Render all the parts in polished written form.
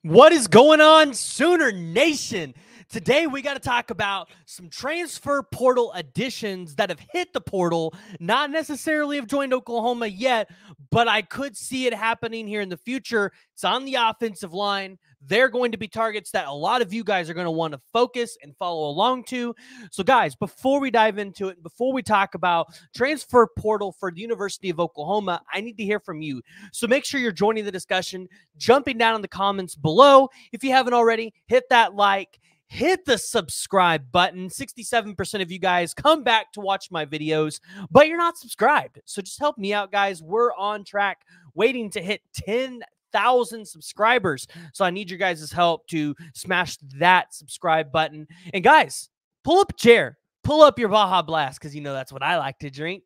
What is going on, Sooner Nation? Today, we got to talk about some transfer portal additions that have hit the portal, not necessarily have joined Oklahoma yet, but I could see it happening here in the future. It's on the offensive line. They're going to be targets that a lot of you guys are going to want to focus and follow along to. So, guys, before we dive into it, before we talk about transfer portal for the University of Oklahoma, I need to hear from you. So make sure you're joining the discussion, jumping down in the comments below. If you haven't already, hit that like, hit the subscribe button. 67% of you guys come back to watch my videos, but you're not subscribed. So just help me out, guys. We're on track, waiting to hit 10,000 subscribers. So I need your guys' help to smash that subscribe button. And guys, pull up a chair, pull up your Baja Blast, because you know that's what I like to drink.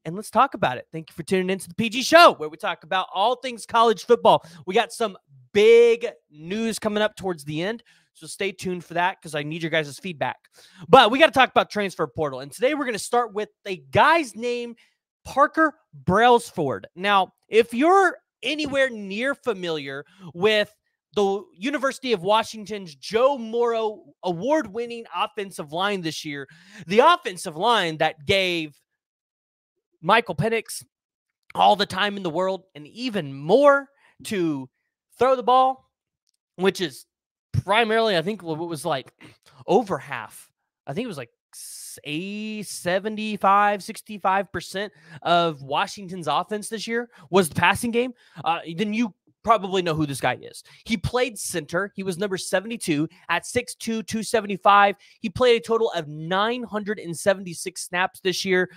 And let's talk about it. Thank you for tuning into the PG Show, where we talk about all things college football. We got some big news coming up towards the end, so stay tuned for that because I need your guys' feedback. But we got to talk about transfer portal, and today we're going to start with a guy's name, Parker Brailsford. Now, if you're anywhere near familiar with the University of Washington's Joe Morrow award-winning offensive line this year, the offensive line that gave Michael Penix all the time in the world and even more to throw the ball, which is primarily, I think, what was like over half. I think it was like 65% of Washington's offense this year was the passing game. Then you probably know who this guy is. He played center. He was number 72 at 6'2", 275. He played a total of 976 snaps this year.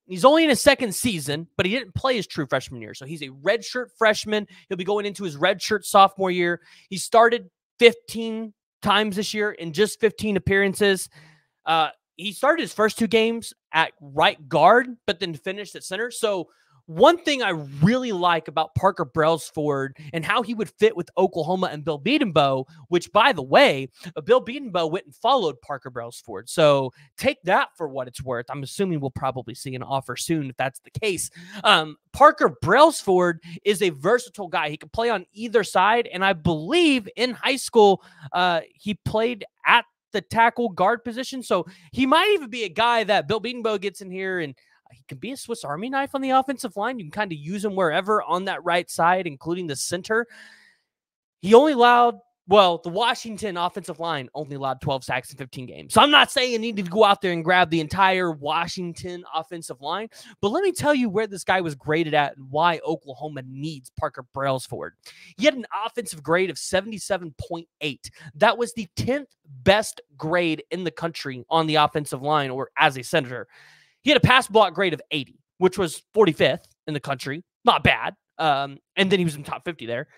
He's only in his second season, but he didn't play his true freshman year. So he's a redshirt freshman. He'll be going into his redshirt sophomore year. He started 15 times this year in just 15 appearances. He started his first two games at right guard, but then finished at center. So one thing I really like about Parker Brailsford and how he would fit with Oklahoma and Bill Bedenbaugh, which, by the way, Bill Bedenbaugh went and followed Parker Brailsford. So take that for what it's worth. I'm assuming we'll probably see an offer soon if that's the case. Parker Brailsford is a versatile guy. He can play on either side, and I believe in high school he played at the tackle guard position. So he might even be a guy that Bill Bedenbaugh gets in here and he can be a Swiss Army knife on the offensive line. You can kind of use him wherever on that right side, including the center. He only allowed, the Washington offensive line only allowed 12 sacks in 15 games. So I'm not saying you need to go out there and grab the entire Washington offensive line, but let me tell you where this guy was graded at and why Oklahoma needs Parker Brailsford. He had an offensive grade of 77.8. That was the 10th best grade in the country on the offensive line or as a center. He had a pass block grade of 80, which was 45th in the country. Not bad. And then he was in top 50 there.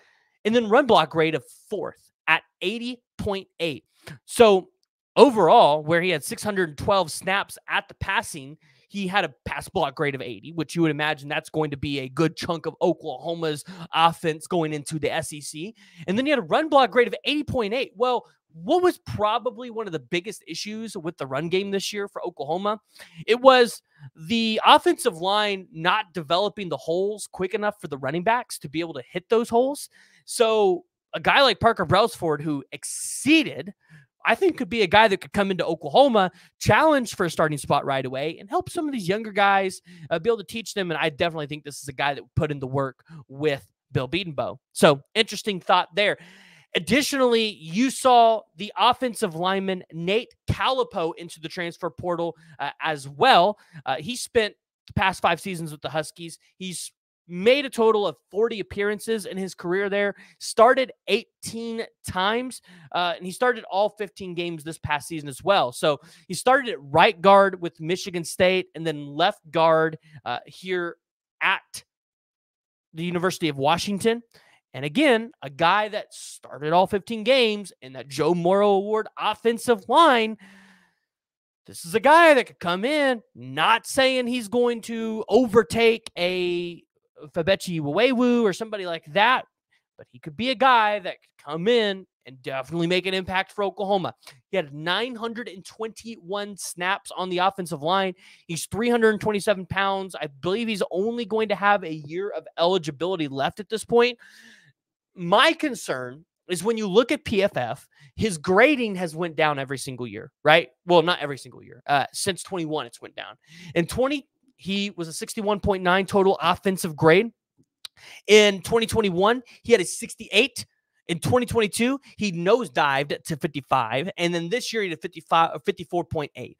And then run block grade of 4th at 80.8. So overall, where he had 612 snaps at the passing, he had a pass block grade of 80, which you would imagine that's going to be a good chunk of Oklahoma's offense going into the SEC. And then he had a run block grade of 80.8. Well, what was probably one of the biggest issues with the run game this year for Oklahoma? It was the offensive line not developing the holes quick enough for the running backs to be able to hit those holes. So a guy like Parker Brailsford, who exceeded, I think could be a guy that could come into Oklahoma, challenge for a starting spot right away, and help some of these younger guys be able to teach them. And I definitely think this is a guy that would put in the work with Bill Bedenbaugh. So interesting thought there. Additionally, you saw the offensive lineman Nate Calipo into the transfer portal as well. He spent the past 5 seasons with the Huskies. He's made a total of 40 appearances in his career there, started 18 times, and he started all 15 games this past season as well. So he started at right guard with Michigan State and then left guard here at the University of Washington. And again, a guy that started all 15 games in that Joe Morrow Award offensive line. This is a guy that could come in, not saying he's going to overtake a Fabechi Wawewu or somebody like that, but he could be a guy that could come in and definitely make an impact for Oklahoma. He had 921 snaps on the offensive line. He's 327 pounds. I believe he's only going to have a year of eligibility left at this point. my concern is when you look at PFF, his grading has went down every single year, right? Well, not every single year. Since 21, it's went down. In 20, he was a 61.9 total offensive grade. In 2021, he had a 68. In 2022, he nosedived to 55. And then this year, he had a 54.8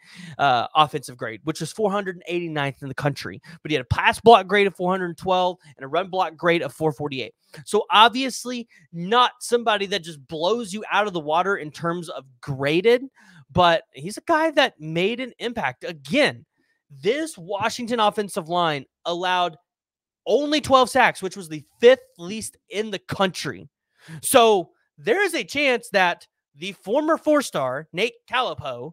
offensive grade, which was 489th in the country. But he had a pass block grade of 412 and a run block grade of 448. So obviously not somebody that just blows you out of the water in terms of graded, but he's a guy that made an impact. Again, this Washington offensive line allowed only 12 sacks, which was the 5th least in the country. So there is a chance that the former 4-star Nate Kalapo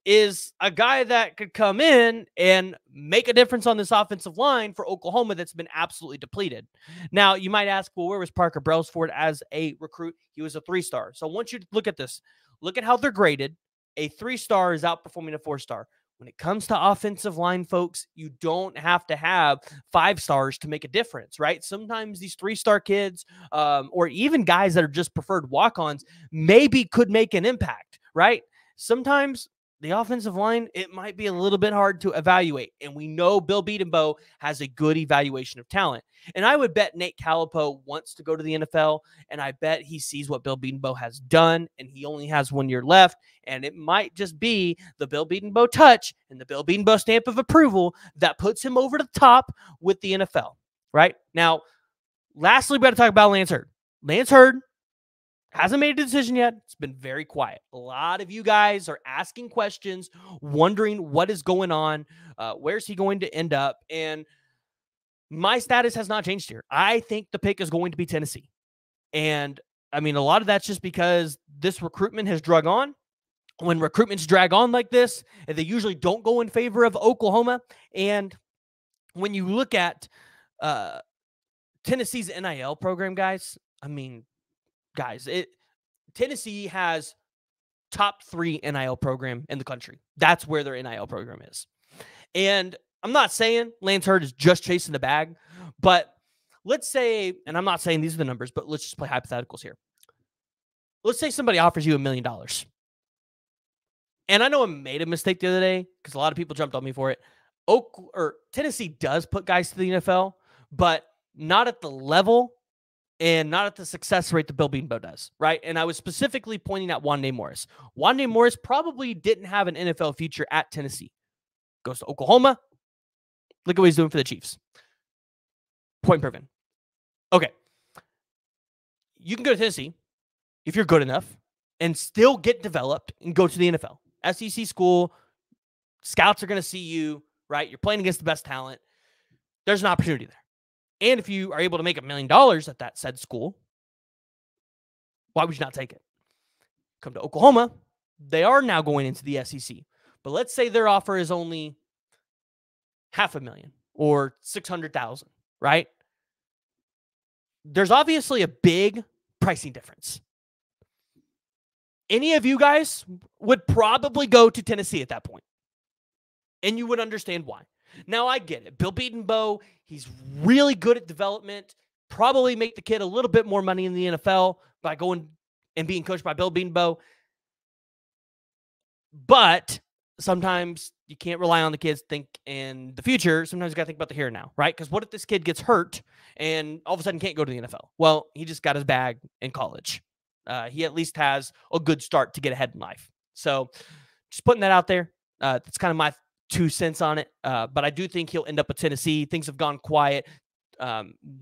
is a guy that could come in and make a difference on this offensive line for Oklahoma that's been absolutely depleted. Now, you might ask, well, where was Parker Brailsford as a recruit? He was a 3-star. So I want you to look at this. Look at how they're graded. A 3-star is outperforming a 4-star. When it comes to offensive line, folks, you don't have to have 5 stars to make a difference, right? Sometimes these 3-star kids or even guys that are just preferred walk-ons maybe could make an impact, right? Sometimes the offensive line, it might be a little bit hard to evaluate. And we know Bill Bedenbaugh has a good evaluation of talent. And I would bet Nate Kalapo wants to go to the NFL, and I bet he sees what Bill Bedenbaugh has done, and he only has 1 year left. And it might just be the Bill Bedenbaugh touch and the Bill Bedenbaugh stamp of approval that puts him over the top with the NFL, right? Now, lastly, we got to talk about Lance Heard. Lance Heard hasn't made a decision yet. It's been very quiet. A lot of you guys are asking questions, wondering what is going on. Where's he going to end up? And my status has not changed here. I think the pick is going to be Tennessee. And I mean, a lot of that's just because this recruitment has drug on. When recruitments drag on like this, they usually don't go in favor of Oklahoma. And when you look at Tennessee's NIL program, guys, I mean, Tennessee has top 3 NIL program in the country. That's where their NIL program is. And I'm not saying Lance Heard is just chasing the bag, but let's say, and I'm not saying these are the numbers, but let's just play hypotheticals here. Let's say somebody offers you $1 million. And I know I made a mistake the other day because a lot of people jumped on me for it. Tennessee does put guys to the NFL, but not at the level and not at the success rate that Bill Bedenbaugh does, right? And I was specifically pointing at Wande Morris. Wande Morris probably didn't have an NFL future at Tennessee. Goes to Oklahoma. Look at what he's doing for the Chiefs. Point proven. Okay. You can go to Tennessee if you're good enough and still get developed and go to the NFL. SEC school, scouts are going to see you, right? You're playing against the best talent. There's an opportunity there. And if you are able to make $1 million at that said school, why would you not take it? Come to Oklahoma, they are now going into the SEC. But let's say their offer is only $500,000 or $600,000, right? There's obviously a big pricing difference. Any of you guys would probably go to Tennessee at that point. And you would understand why. Now, I get it. Bill Bedenbaugh, he's really good at development. Probably make the kid a little bit more money in the NFL by going and being coached by Bill Bedenbaugh. But sometimes you can't rely on the kids to think in the future. Sometimes you got to think about the here and now, right? Because what if this kid gets hurt and all of a sudden can't go to the NFL? Well, he just got his bag in college. He at least has a good start to get ahead in life. So just putting that out there. That's kind of my 2 cents on it. But I do think he'll end up at Tennessee. Things have gone quiet.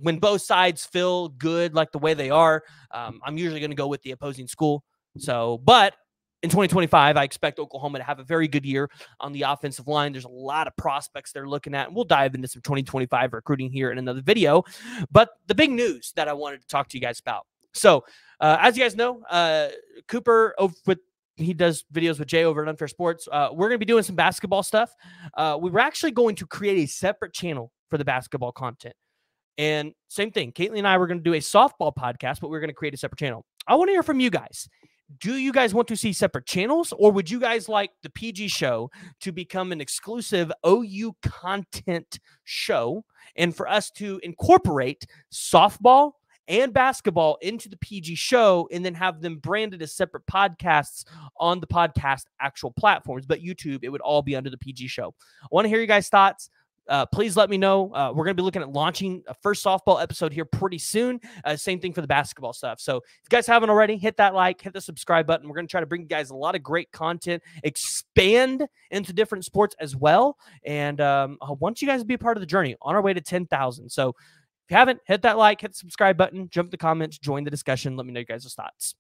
When both sides feel good like the way they are, I'm usually going to go with the opposing school. But in 2025, I expect Oklahoma to have a very good year on the offensive line. There's a lot of prospects they're looking at, and we'll dive into some 2025 recruiting here in another video. But the big news that I wanted to talk to you guys about. So as you guys know, Cooper he does videos with Jay over at Unfair Sports. We're going to be doing some basketball stuff. We were actually going to create a separate channel for the basketball content. And same thing, Caitlin and I were going to do a softball podcast, but we're going to create a separate channel. I want to hear from you guys. Do you guys want to see separate channels, or would you guys like the PG show to become an exclusive OU content show and for us to incorporate softball and basketball into the PG show and then have them branded as separate podcasts on the podcast actual platforms. But YouTube, it would all be under the PG show. I want to hear you guys' thoughts. Please let me know. We're going to be looking at launching a first softball episode here pretty soon. Same thing for the basketball stuff. So if you guys haven't already, hit that like, hit the subscribe button. We're going to try to bring you guys a lot of great content, expand into different sports as well. And I want you guys to be a part of the journey on our way to 10,000. So if you haven't, hit that like, hit the subscribe button, jump in the comments, join the discussion. Let me know you guys' thoughts.